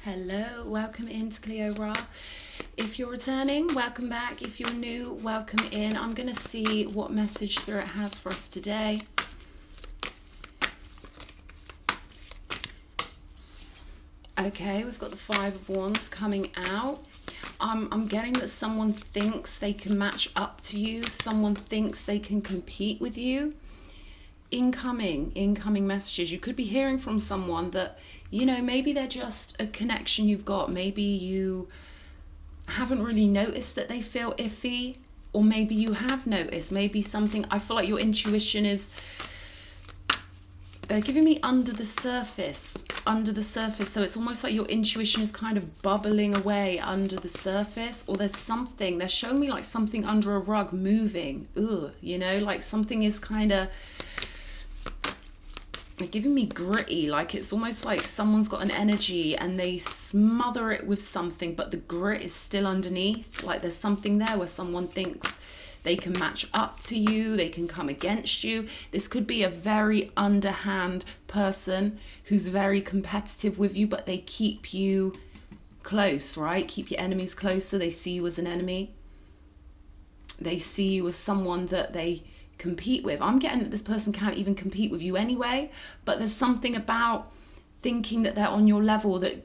Hello, welcome into Cleo Ra. If you're returning, welcome back. If you're new, welcome in. I'm going to see what message Spirit has for us today. Okay, we've got the Five of Wands coming out. I'm getting that someone thinks they can match up to you. Someone thinks they can compete with you. Incoming messages. You could be hearing from someone that, you know, maybe they're just a connection you've got. Maybe you haven't really noticed that they feel iffy, or maybe you have noticed. Maybe something, I feel like your intuition is, they're giving me under the surface. So it's almost like your intuition is kind of bubbling away under the surface, or there's something, they're showing me like something under a rug moving. Ugh, you know, like something is kind of, they're giving me gritty, like it's almost like someone's got an energy and they smother it with something, but the grit is still underneath. Like there's something there where someone thinks they can match up to you, they can come against you. This could be a very underhand person who's very competitive with you, but they keep you close, right? Keep your enemies closer. They see you as an enemy. They see you as someone that they compete with. I'm getting that this person can't even compete with you anyway, but there's something about thinking that they're on your level that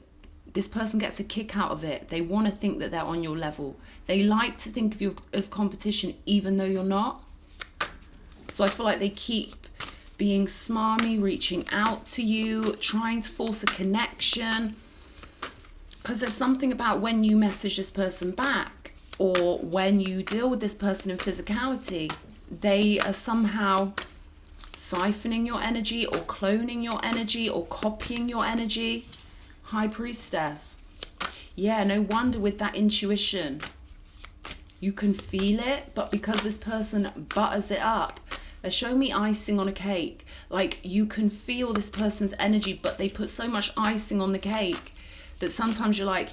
this person gets a kick out of it. They want to think that they're on your level. They like to think of you as competition even though you're not. So I feel like they keep being smarmy, reaching out to you, trying to force a connection, because there's something about when you message this person back or when you deal with this person in physicality, they are somehow siphoning your energy or cloning your energy or copying your energy. High Priestess. Yeah, no wonder with that intuition. You can feel it, but because this person butters it up, they're showing me icing on a cake. Like you can feel this person's energy, but they put so much icing on the cake that sometimes you're like,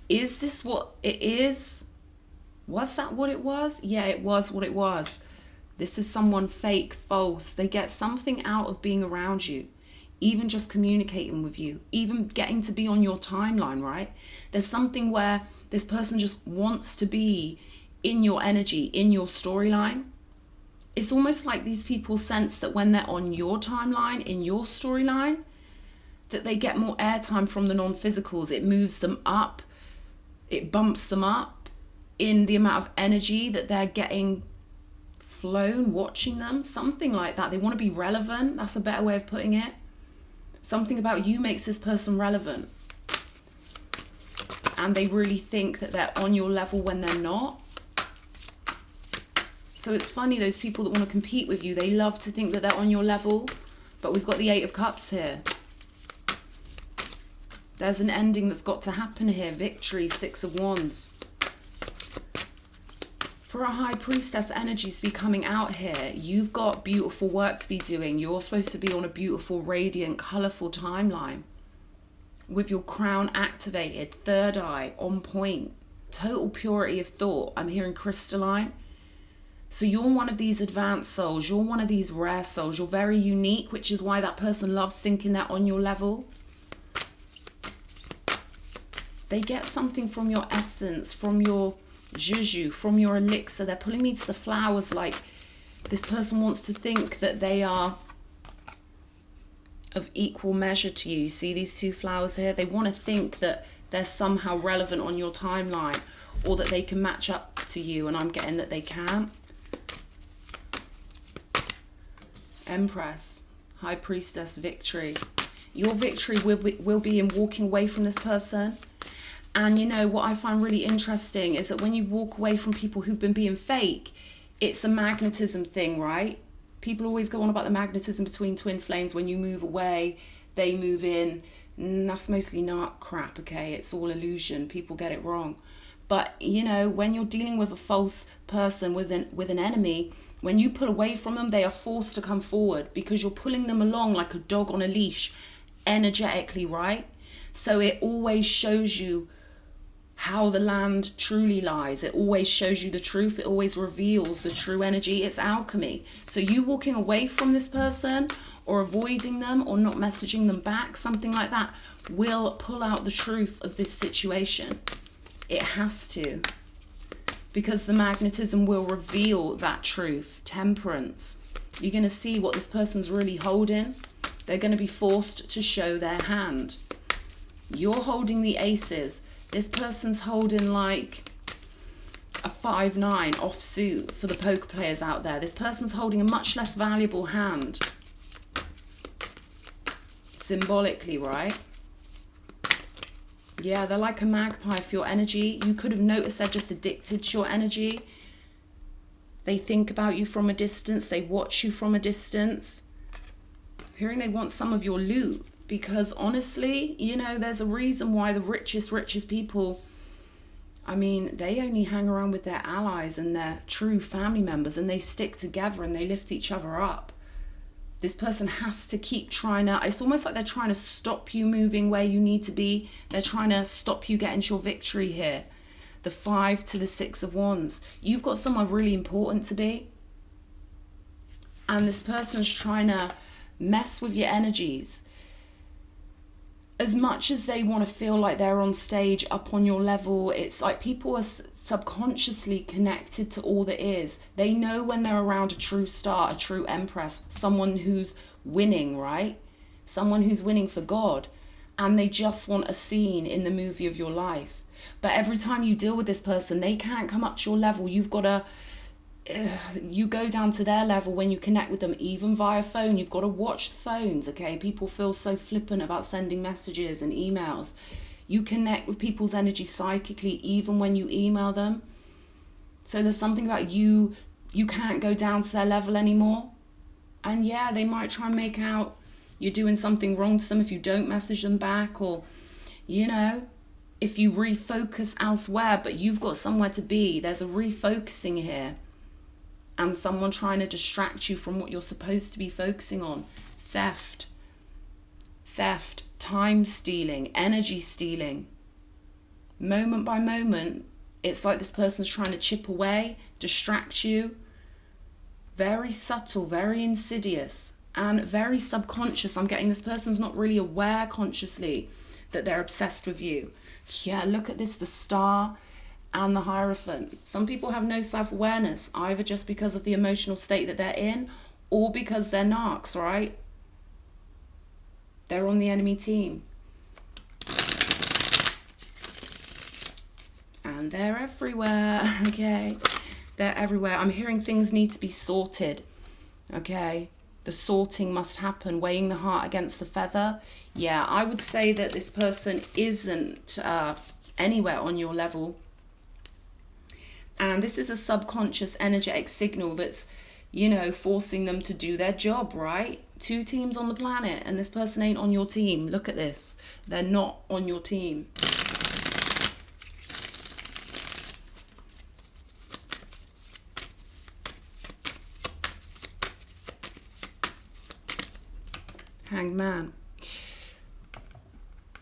is this what it is? Was that what it was? Yeah, it was what it was. This is someone fake, false. They get something out of being around you, even just communicating with you, even getting to be on your timeline, right? There's something where this person just wants to be in your energy, in your storyline. It's almost like these people sense that when they're on your timeline, in your storyline, that they get more airtime from the non-physicals. It moves them up. It bumps them up in the amount of energy that they're getting flown watching them, something like that. They want to be relevant. That's a better way of putting it. Something about you makes this person relevant, and they really think that they're on your level when they're not. So it's funny, those people that want to compete with you, they love to think that they're on your level, but we've got the Eight of Cups here. There's an ending that's got to happen here. Victory, Six of Wands. For a High Priestess energy to be coming out here, you've got beautiful work to be doing. You're supposed to be on a beautiful, radiant, colourful timeline with your crown activated, third eye on point, total purity of thought. I'm hearing crystalline. So you're one of these advanced souls. You're one of these rare souls. You're very unique, which is why that person loves thinking they're on your level. They get something from your essence, from your juju, from your elixir. They're pulling me to the flowers, like this person wants to think that they are of equal measure to you. See these two flowers here? They want to think that they're somehow relevant on your timeline, or that they can match up to you, and I'm getting that they can't. Empress, High Priestess, victory. Your victory will be in walking away from this person. And you know, what I find really interesting is that when you walk away from people who've been being fake, it's a magnetism thing, right? People always go on about the magnetism between twin flames. When you move away, they move in. That's mostly not crap, okay? It's all illusion. People get it wrong. But, you know, when you're dealing with a false person, with an enemy, when you pull away from them, they are forced to come forward because you're pulling them along like a dog on a leash, energetically, right? So it always shows you how the land truly lies. It always shows you the truth. It always reveals the true energy. It's alchemy. So you walking away from this person, or avoiding them or not messaging them back, something like that, will pull out the truth of this situation. It has to. Because the magnetism will reveal that truth. Temperance. You're going to see what this person's really holding. They're going to be forced to show their hand. You're holding the aces. This person's holding like a 5-9 offsuit for the poker players out there. This person's holding a much less valuable hand. Symbolically, right? Yeah, they're like a magpie for your energy. You could have noticed they're just addicted to your energy. They think about you from a distance. They watch you from a distance. I'm hearing they want some of your loot. Because honestly, you know, there's a reason why the richest people, I mean, they only hang around with their allies and their true family members, and they stick together and they lift each other up. This person has to keep trying to, it's almost like they're trying to stop you moving where you need to be. They're trying to stop you getting to your victory here. The 5 to the 6 of Wands. You've got somewhere really important to be. And this person's trying to mess with your energies. As much as they want to feel like they're on stage up on your level, it's like people are subconsciously connected to all that is. They know when they're around a true star, a true empress, someone who's winning, right? Someone who's winning for God. And they just want a scene in the movie of your life. But every time you deal with this person, they can't come up to your level. You've got to, you go down to their level when you connect with them, even via phone. You've got to watch the phones, okay? People feel so flippant about sending messages and emails. You connect with people's energy psychically even when you email them. So there's something about you can't go down to their level anymore. And yeah, they might try and make out you're doing something wrong to them if you don't message them back, or, you know, if you refocus elsewhere, but you've got somewhere to be. There's a refocusing here. And someone trying to distract you from what you're supposed to be focusing on. Theft, time stealing, energy stealing. Moment by moment, it's like this person's trying to chip away, distract you. Very subtle, very insidious, and very subconscious. I'm getting this person's not really aware consciously that they're obsessed with you. Yeah, look at this, the Star and the Hierophant. Some people have no self-awareness, either just because of the emotional state that they're in, or because they're narcs, right? They're on the enemy team. And they're everywhere, okay? They're everywhere. I'm hearing things need to be sorted, okay? The sorting must happen, weighing the heart against the feather. Yeah, I would say that this person isn't anywhere on your level. And this is a subconscious energetic signal that's, you know, forcing them to do their job, right? 2 teams on the planet, and this person ain't on your team. Look at this. They're not on your team. Hanged Man.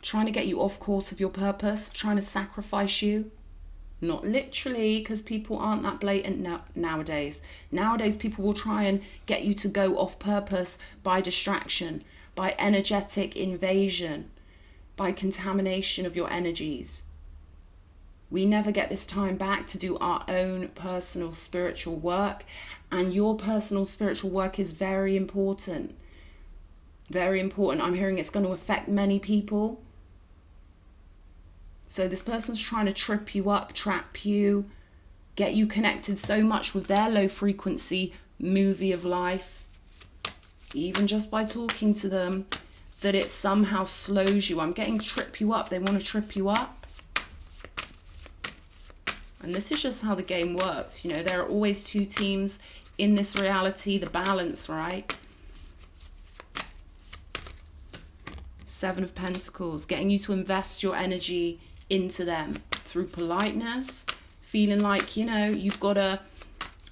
Trying to get you off course of your purpose, trying to sacrifice you. Not literally, because people aren't that blatant nowadays. Nowadays, people will try and get you to go off purpose by distraction, by energetic invasion, by contamination of your energies. We never get this time back to do our own personal spiritual work, and your personal spiritual work is very important. Very important. I'm hearing it's going to affect many people. So this person's trying to trip you up, trap you, get you connected so much with their low frequency movie of life, even just by talking to them, that it somehow slows you. I'm getting trip you up. They want to trip you up. And this is just how the game works. You know, there are always 2 teams in this reality, the balance, right? 7 of Pentacles, getting you to invest your energy into them through politeness, feeling like, you know, you've got to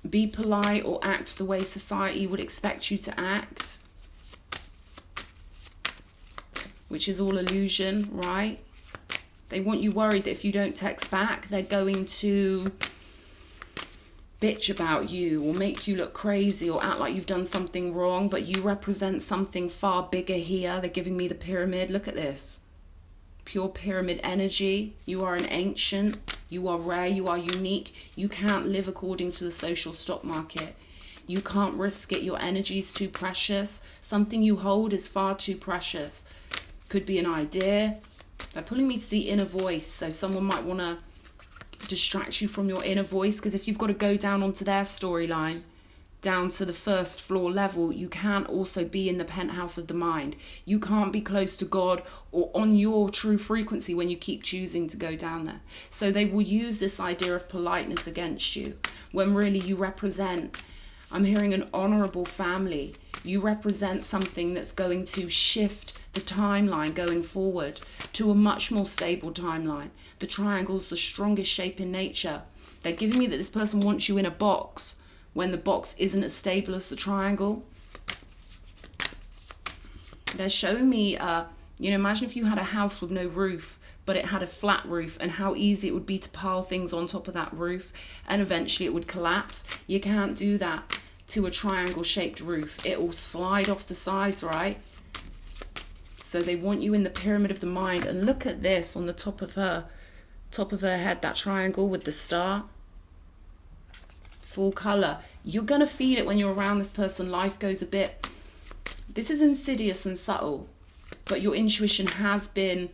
be polite or act the way society would expect you to act, which is all illusion, right? They want you worried that if you don't text back, they're going to bitch about you or make you look crazy or act like you've done something wrong, but you represent something far bigger here. They're giving me the pyramid. Look at this. Pure pyramid energy. You are an ancient. You are rare. You are unique. You can't live according to the social stock market. You can't risk it. Your energy is too precious. Something you hold is far too precious. Could be an idea. They're pulling me to the inner voice. So someone might want to distract you from your inner voice, because if you've got to go down onto their storyline, down to the first floor level, you can't also be in the penthouse of the mind. You can't be close to God or on your true frequency when you keep choosing to go down there. So they will use this idea of politeness against you, when really you represent, I'm hearing, an honorable family. You represent something that's going to shift the timeline going forward to a much more stable timeline. The triangle's the strongest shape in nature. They're giving me that this person wants you in a box when the box isn't as stable as the triangle. They're showing me, imagine if you had a house with no roof, but it had a flat roof, and how easy it would be to pile things on top of that roof, and eventually it would collapse. You can't do that to a triangle shaped roof. It will slide off the sides, right? So they want you in the pyramid of the mind. And look at this on the top of her head, that triangle with the star. Full color. You're going to feel it when you're around this person. Life goes a bit, this is insidious and subtle, but your intuition has been,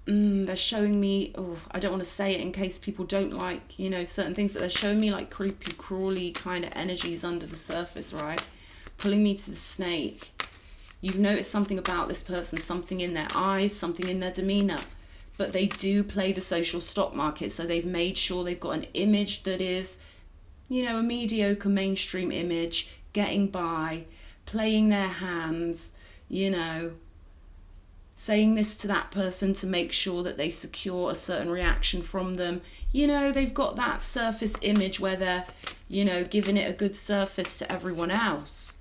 they're showing me, I don't want to say it in case people don't like, certain things, but they're showing me like creepy, crawly kind of energies under the surface, right? Pulling me to the snake. You've noticed something about this person, something in their eyes, something in their demeanor. But they do play the social stock market. So they've made sure they've got an image that is, a mediocre mainstream image, getting by, playing their hands, saying this to that person to make sure that they secure a certain reaction from them. They've got that surface image where they're, giving it a good surface to everyone else.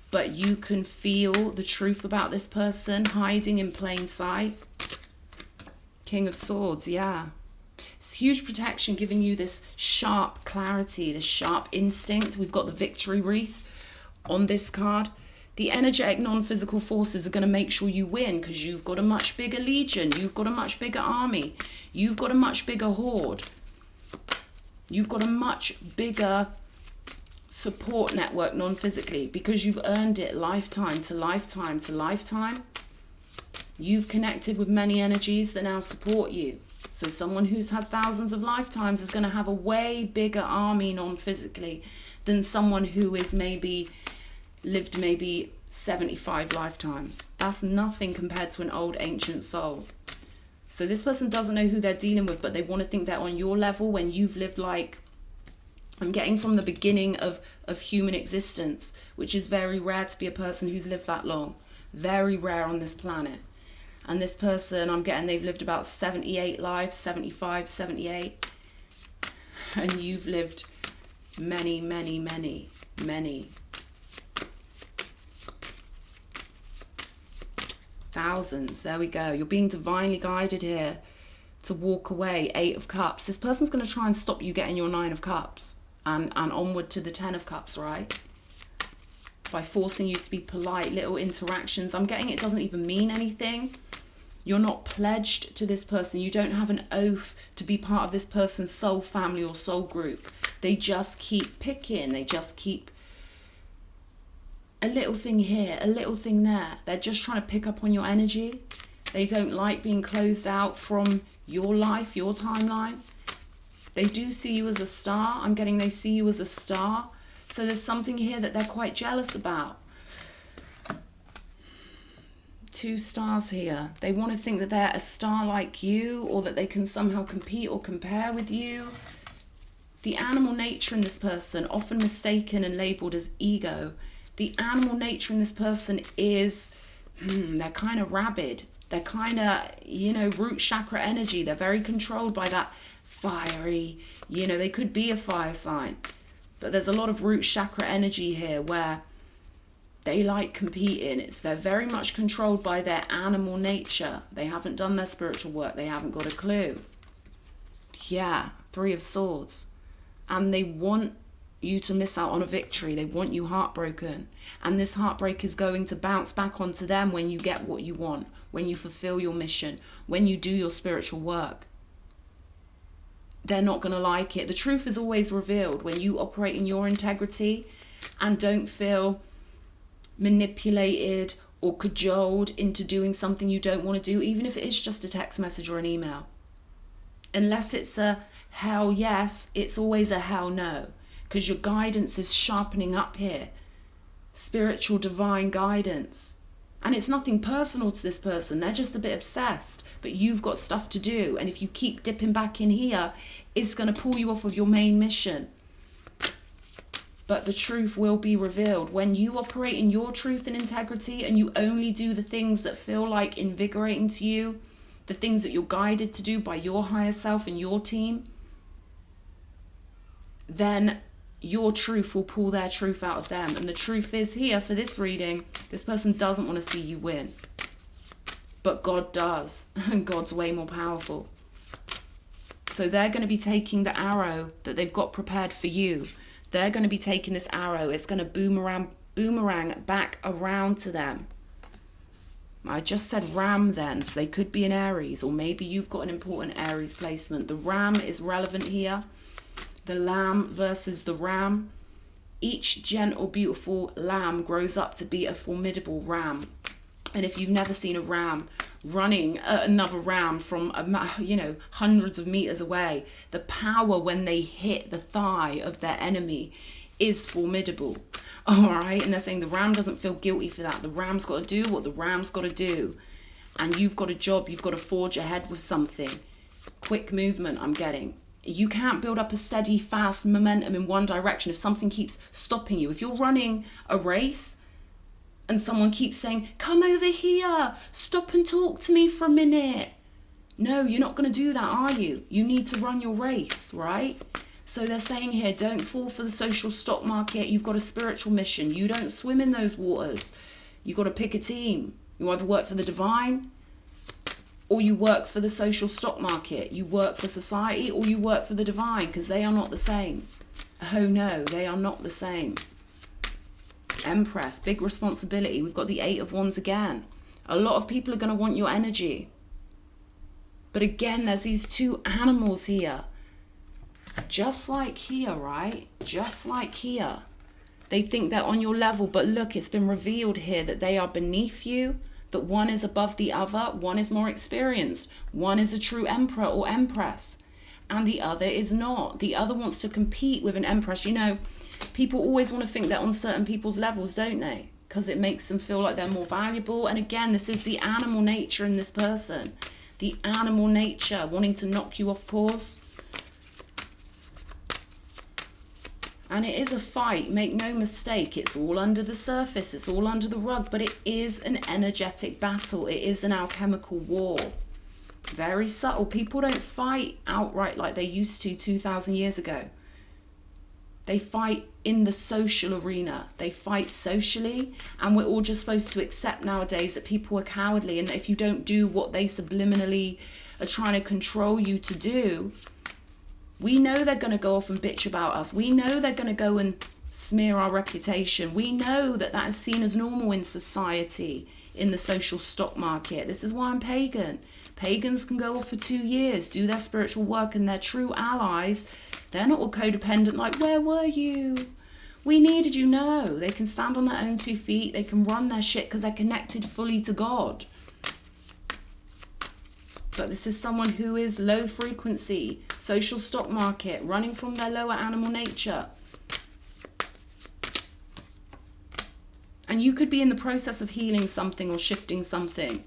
But you can feel the truth about this person hiding in plain sight. King of Swords, yeah. It's huge protection, giving you this sharp clarity, this sharp instinct. We've got the victory wreath on this card. The energetic non-physical forces are going to make sure you win, because you've got a much bigger legion. You've got a much bigger army. You've got a much bigger horde. You've got a much bigger support network non-physically, because you've earned it lifetime to lifetime to lifetime. You've connected with many energies that now support you. So someone who's had thousands of lifetimes is going to have a way bigger army non-physically than someone who is lived 75 lifetimes. That's nothing compared to an old ancient soul. So this person doesn't know who they're dealing with, but they want to think they're on your level when you've lived, like, I'm getting from the beginning of human existence, which is very rare to be a person who's lived that long. Very rare on this planet. And this person, I'm getting, they've lived about 78 lives, 75, 78. And you've lived many, many, many, many. Thousands. There we go. You're being divinely guided here to walk away. 8 of Cups. This person's going to try and stop you getting your 9 of Cups. And onward to the 10 of Cups, right? By forcing you to be polite, little interactions. I'm getting it doesn't even mean anything. You're not pledged to this person. You don't have an oath to be part of this person's soul family or soul group. They just keep picking. They just keep a little thing here, a little thing there. They're just trying to pick up on your energy. They don't like being closed out from your life, your timeline. They do see you as a star. I'm getting they see you as a star. So there's something here that they're quite jealous about. 2 stars here. They want to think that they're a star like you, or that they can somehow compete or compare with you. The animal nature in this person, often mistaken and labeled as ego. The animal nature in this person is, they're kind of rabid. They're kind of, root chakra energy. They're very controlled by that fiery, they could be a fire sign. But there's a lot of root chakra energy here where they like competing. They're very much controlled by their animal nature. They haven't done their spiritual work. They haven't got a clue. Yeah, 3 of Swords. And they want you to miss out on a victory. They want you heartbroken. And this heartbreak is going to bounce back onto them when you get what you want, when you fulfill your mission, when you do your spiritual work. They're not going to like it. The truth is always revealed when you operate in your integrity and don't feel manipulated or cajoled into doing something you don't want to do, even if it is just a text message or an email. Unless it's a hell yes, it's always a hell no, because your guidance is sharpening up here. Spiritual divine guidance. And it's nothing personal to this person. They're just a bit obsessed, but you've got stuff to do. And if you keep dipping back in here, it's going to pull you off of your main mission. But the truth will be revealed. When you operate in your truth and integrity and you only do the things that feel like invigorating to you, the things that you're guided to do by your higher self and your team, then your truth will pull their truth out of them. And the truth is here for this reading, this person doesn't want to see you win. But God does. And God's way more powerful. So they're going to be taking the arrow that they've got prepared for you. They're going to be taking this arrow. It's going to boomerang back around to them. I just said ram then, so they could be an Aries, or maybe you've got an important Aries placement. The ram is relevant here. The lamb versus the ram. Each gentle, beautiful lamb grows up to be a formidable ram. And if you've never seen a ram running at another ram from, hundreds of meters away, the power when they hit the thigh of their enemy is formidable. All right. And they're saying the ram doesn't feel guilty for that. The ram's got to do what the ram's got to do. And you've got a job. You've got to forge ahead with something. Quick movement, I'm getting. You can't build up a steady, fast momentum in one direction if something keeps stopping you. If you're running a race and someone keeps saying, come over here, stop and talk to me for a minute. No, you're not going to do that, are you? You need to run your race, right? So they're saying here, don't fall for the social stock market. You've got a spiritual mission. You don't swim in those waters. You've got to pick a team. You either work for the divine, or you work for the social stock market. You work for society, or you work for the divine, because they are not the same. Oh no, they are not the same. Empress, big responsibility. We've got the 8 of Wands again. A lot of people are going to want your energy. But again, there's these two animals here. Just like here, right? Just like here. They think they're on your level, but look, it's been revealed here that they are beneath you. That one is above the other, one is more experienced, one is a true emperor or empress, and the other is not. The other wants to compete with an empress. You know, people always want to think they're on certain people's levels, don't they? Because it makes them feel like they're more valuable. And again, this is the animal nature in this person. The animal nature wanting to knock you off course. And it is a fight, make no mistake. It's all under the surface, it's all under the rug, but it is an energetic battle. It is an alchemical war. Very subtle. People don't fight outright like they used to 2,000 years ago. They fight in the social arena. They fight socially, and we're all just supposed to accept nowadays that people are cowardly, and that if you don't do what they subliminally are trying to control you to do, we know they're going to go off and bitch about us. We know they're going to go and smear our reputation. We know that that is seen as normal in society, in the social stock market. This is why I'm pagan. Pagans can go off for 2 years, do their spiritual work, and their true allies, they're not all codependent like, where were you? We needed you. No, they can stand on their own 2 feet. They can run their shit because they're connected fully to God. But this is someone who is low frequency, social stock market, running from their lower animal nature. And you could be in the process of healing something or shifting something.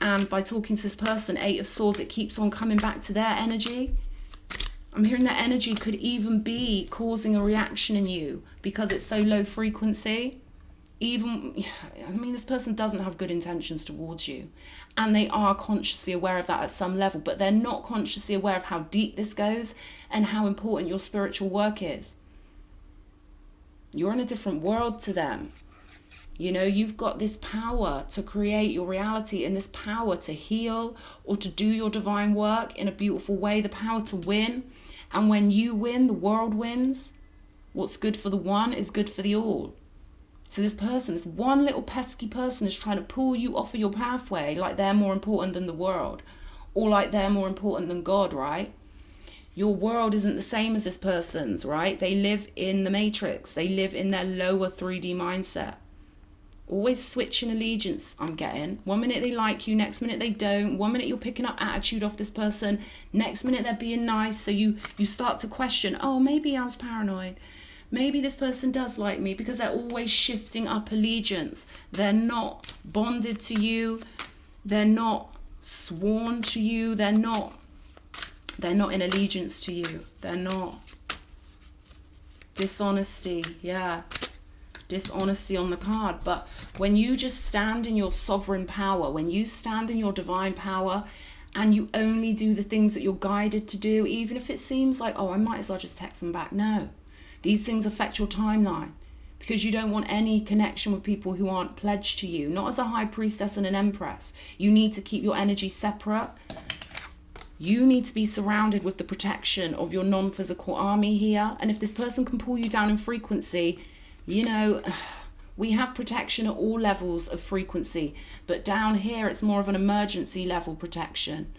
And by talking to this person, 8 of Swords, it keeps on coming back to their energy. I'm hearing that energy could even be causing a reaction in you because it's so low frequency. This person doesn't have good intentions towards you. And they are consciously aware of that at some level, but they're not consciously aware of how deep this goes and how important your spiritual work is. You're in a different world to them. You know, you've got this power to create your reality and this power to heal or to do your divine work in a beautiful way, the power to win. And when you win, the world wins. What's good for the one is good for the all. So this person, this one little pesky person, is trying to pull you off of your pathway like they're more important than the world, or like they're more important than God, right? Your world isn't the same as this person's, right? They live in the matrix. They live in their lower 3D mindset. Always switching allegiance, I'm getting. One minute they like you, next minute they don't. One minute you're picking up attitude off this person, next minute they're being nice. So you start to question, oh, maybe I was paranoid. Maybe this person does like me, because they're always shifting up allegiance. They're not bonded to you. They're not sworn to you. They're not in allegiance to you. They're not. Dishonesty, yeah. Dishonesty on the card. But when you just stand in your sovereign power, when you stand in your divine power, and you only do the things that you're guided to do, even if it seems like, oh, I might as well just text them back. No. These things affect your timeline, because you don't want any connection with people who aren't pledged to you. Not as a high priestess and an empress. You need to keep your energy separate. You need to be surrounded with the protection of your non-physical army here. And if this person can pull you down in frequency, you know, we have protection at all levels of frequency. But down here, it's more of an emergency level protection.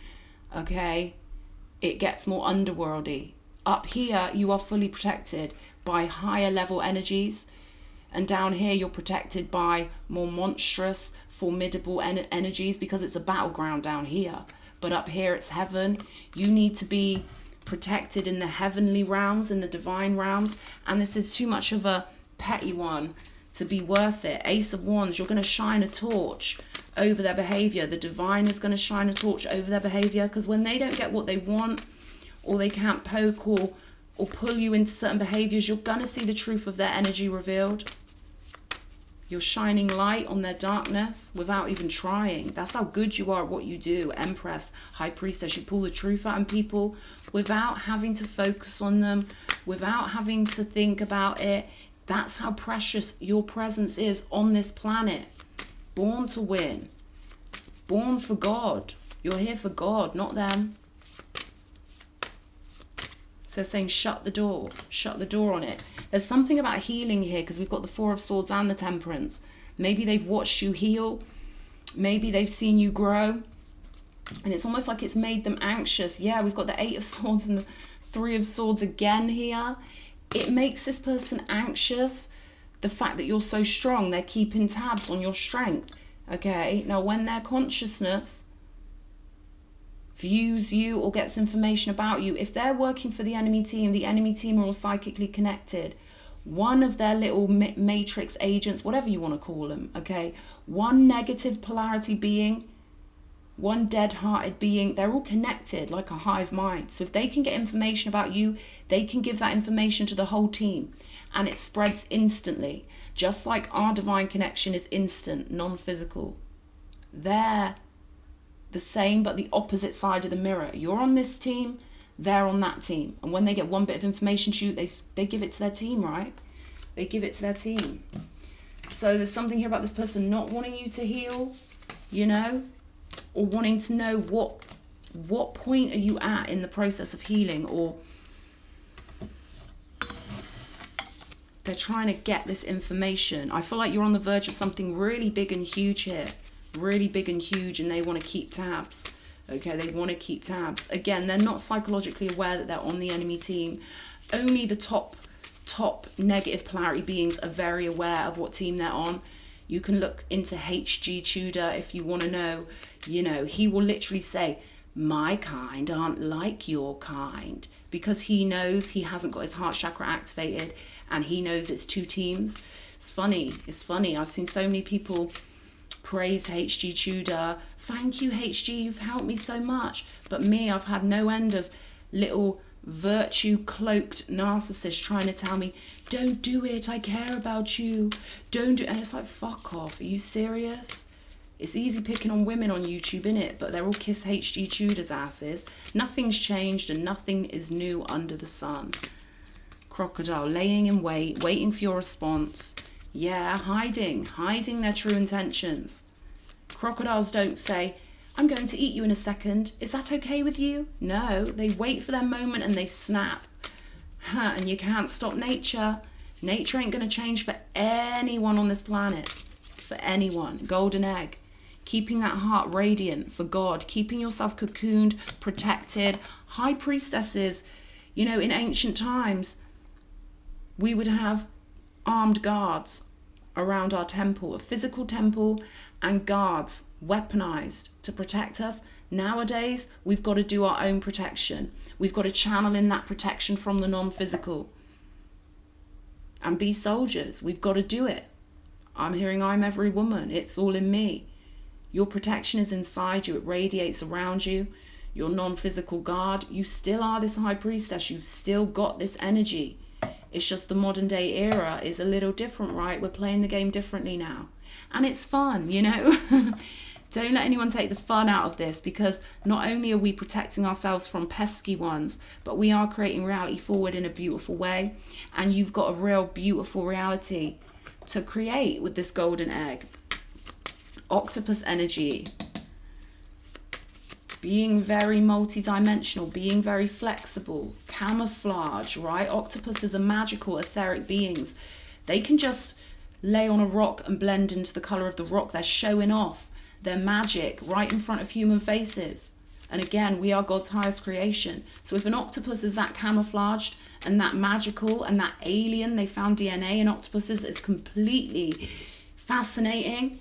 Okay? It gets more underworldy. Up here, you are fully protected by higher level energies, and down here you're protected by more monstrous, formidable energies, because it's a battleground down here. But up here it's heaven. You need to be protected in the heavenly realms, in the divine realms, and this is too much of a petty one to be worth it. Ace of Wands, you're going to shine a torch over their behavior. The divine is going to shine a torch over their behavior, because when they don't get what they want, or they can't poke or pull you into certain behaviors, you're going to see the truth of their energy revealed. You're shining light on their darkness without even trying. That's how good you are at what you do. Empress, High Priestess, you pull the truth out in people without having to focus on them, without having to think about it. That's how precious your presence is on this planet. Born to win. Born for God. You're here for God, not them. So saying shut the door on it. There's something about healing here, because we've got the Four of Swords and the Temperance. Maybe they've watched you heal. Maybe they've seen you grow. And it's almost like it's made them anxious. Yeah, we've got the Eight of Swords and the Three of Swords again here. It makes this person anxious. The fact that you're so strong, they're keeping tabs on your strength. Okay, now when their consciousness views you or gets information about you, if they're working for the enemy team are all psychically connected. One of their little matrix agents, whatever you want to call them, okay, one negative polarity being, one dead-hearted being, they're all connected like a hive mind. So if they can get information about you, they can give that information to the whole team, and it spreads instantly. Just like our divine connection is instant, non-physical. They're the same, but the opposite side of the mirror. You're on this team, they're on that team. And when they get one bit of information to you, they give it to their team, right? They give it to their team. So there's something here about this person not wanting you to heal, you know, or wanting to know what point are you at in the process of healing, or they're trying to get this information. I feel like you're on the verge of something really big and huge here. Really big and huge, and they want to keep tabs. Okay, they want to keep tabs. Again, they're not psychologically aware that they're on the enemy team. Only the top negative polarity beings are very aware of what team they're on. You can look into H.G. Tudor if you want to know. You know, he will literally say, my kind aren't like your kind, because he knows he hasn't got his heart chakra activated, and he knows it's two teams. It's funny. I've seen so many people praise H.G. Tudor. Thank you, H.G. You've helped me so much. But me, I've had no end of little virtue-cloaked narcissists trying to tell me, don't do it, I care about you. Don't do it. And it's like, fuck off. Are you serious? It's easy picking on women on YouTube, innit? But they're all kiss H.G. Tudor's asses. Nothing's changed and nothing is new under the sun. Crocodile, laying in wait, waiting for your response. Yeah, hiding their true intentions. Crocodiles don't say, I'm going to eat you in a second. Is that okay with you? No, they wait for their moment and they snap. And you can't stop nature. Nature ain't going to change for anyone on this planet. For anyone. Golden egg. Keeping that heart radiant for God. Keeping yourself cocooned, protected. High priestesses. You know, in ancient times, we would have armed guards around our temple. A physical temple and guards weaponized to protect us. Nowadays, we've got to do our own protection. We've got to channel in that protection from the non-physical. And be soldiers. We've got to do it. I'm hearing I'm every woman. It's all in me. Your protection is inside you. It radiates around you. Your non-physical guard. You still are this high priestess. You've still got this energy. It's just the modern day era is a little different, right? We're playing the game differently now. And it's fun, you know. Don't let anyone take the fun out of this, because not only are we protecting ourselves from pesky ones, but we are creating reality forward in a beautiful way. And you've got a real beautiful reality to create with this golden egg. Octopus energy. Being very multidimensional, being very flexible, camouflage, right? Octopuses are magical, etheric beings. They can just lay on a rock and blend into the color of the rock. They're showing off their magic right in front of human faces. And again, we are God's highest creation. So if an octopus is that camouflaged and that magical and that alien, they found DNA in octopuses is completely fascinating,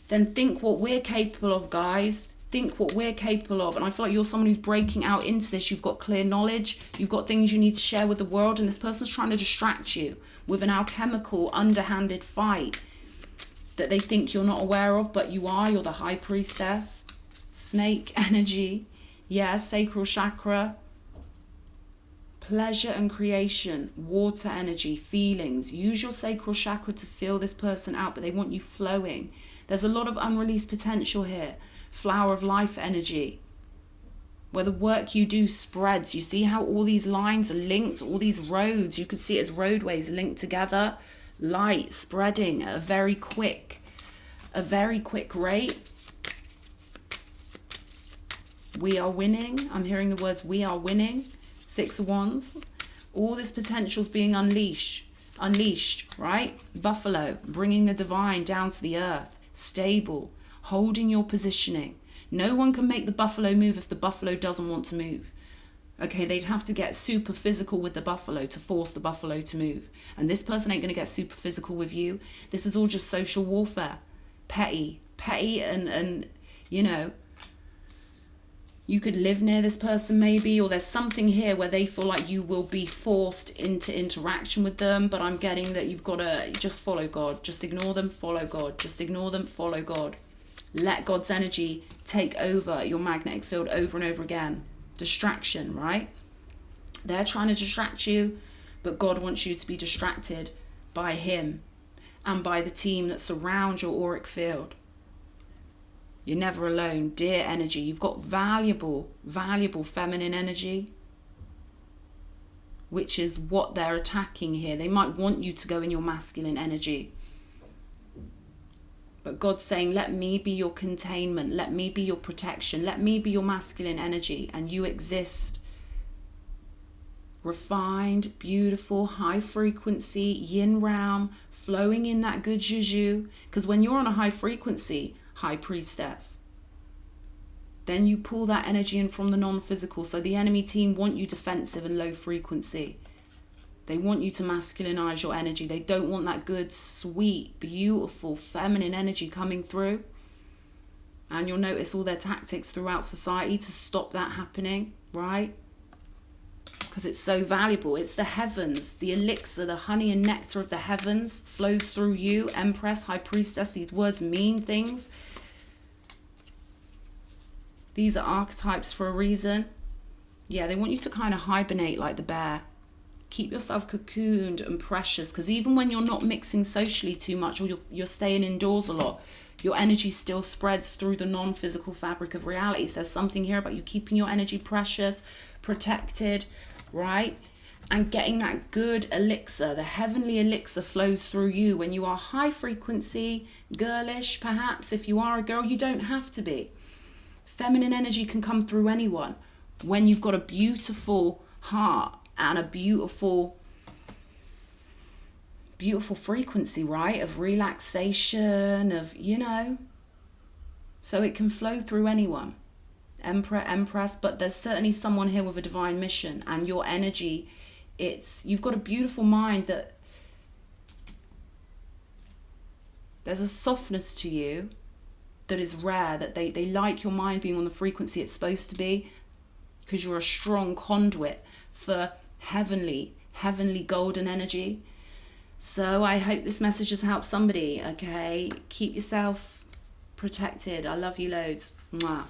then think what we're capable of, guys. Think what we're capable of. And I feel like you're someone who's breaking out into this. You've got clear knowledge. You've got things you need to share with the world. And this person's trying to distract you with an alchemical, underhanded fight that they think you're not aware of, but you are. You're the high priestess. Snake energy. Yeah, sacral chakra. Pleasure and creation. Water energy. Feelings. Use your sacral chakra to feel this person out, but they want you flowing. There's a lot of unreleased potential here. Flower of life energy, where the work you do spreads. You see how all these lines are linked, all these roads, you could see it as roadways linked together. Light spreading at a very quick rate. We are winning. I'm hearing the words we are winning. 6 of Wands. All this potential is being unleashed, right? Buffalo, bringing the divine down to the earth. Stable. Holding your positioning. No one can make the buffalo move if the buffalo doesn't want to move. Okay, they'd have to get super physical with the buffalo to force the buffalo to move. And this person ain't going to get super physical with you. This is all just social warfare. Petty and you know, you could live near this person maybe, or there's something here where they feel like you will be forced into interaction with them. But I'm getting that you've got to just follow God. Just ignore them, follow God. Just ignore them, follow God. Let God's energy take over your magnetic field over and over again. Distraction, right? They're trying to distract you, but God wants you to be distracted by Him and by the team that surround your auric field. You're never alone. Dear energy. You've got valuable feminine energy, which is what they're attacking here. They might want you to go in your masculine energy. But God's saying, let me be your containment. Let me be your protection. Let me be your masculine energy. And you exist. Refined, beautiful, high frequency, yin realm, flowing in that good juju. Because when you're on a high frequency, high priestess, then you pull that energy in from the non-physical. So the enemy team want you defensive and low frequency. They want you to masculinize your energy. They don't want that good, sweet, beautiful, feminine energy coming through. And you'll notice all their tactics throughout society to stop that happening, right? Because it's so valuable. It's the heavens, the elixir, the honey and nectar of the heavens flows through you, Empress, High Priestess. These words mean things. These are archetypes for a reason. Yeah, they want you to kind of hibernate like the bear. Keep yourself cocooned and precious, because even when you're not mixing socially too much, or you're staying indoors a lot, your energy still spreads through the non-physical fabric of reality. So there's something here about you keeping your energy precious, protected, right? And getting that good elixir. The heavenly elixir flows through you when you are high frequency, girlish perhaps. If you are a girl, you don't have to be. Feminine energy can come through anyone when you've got a beautiful heart and a beautiful frequency, right? Of relaxation, of, you know, so it can flow through anyone. Emperor, Empress, but there's certainly someone here with a divine mission, and your energy, you've got a beautiful mind, that there's a softness to you that is rare, that they like your mind being on the frequency it's supposed to be, because you're a strong conduit for heavenly golden energy. So I hope this message has helped somebody, okay? Keep yourself protected. I love you loads. Mwah.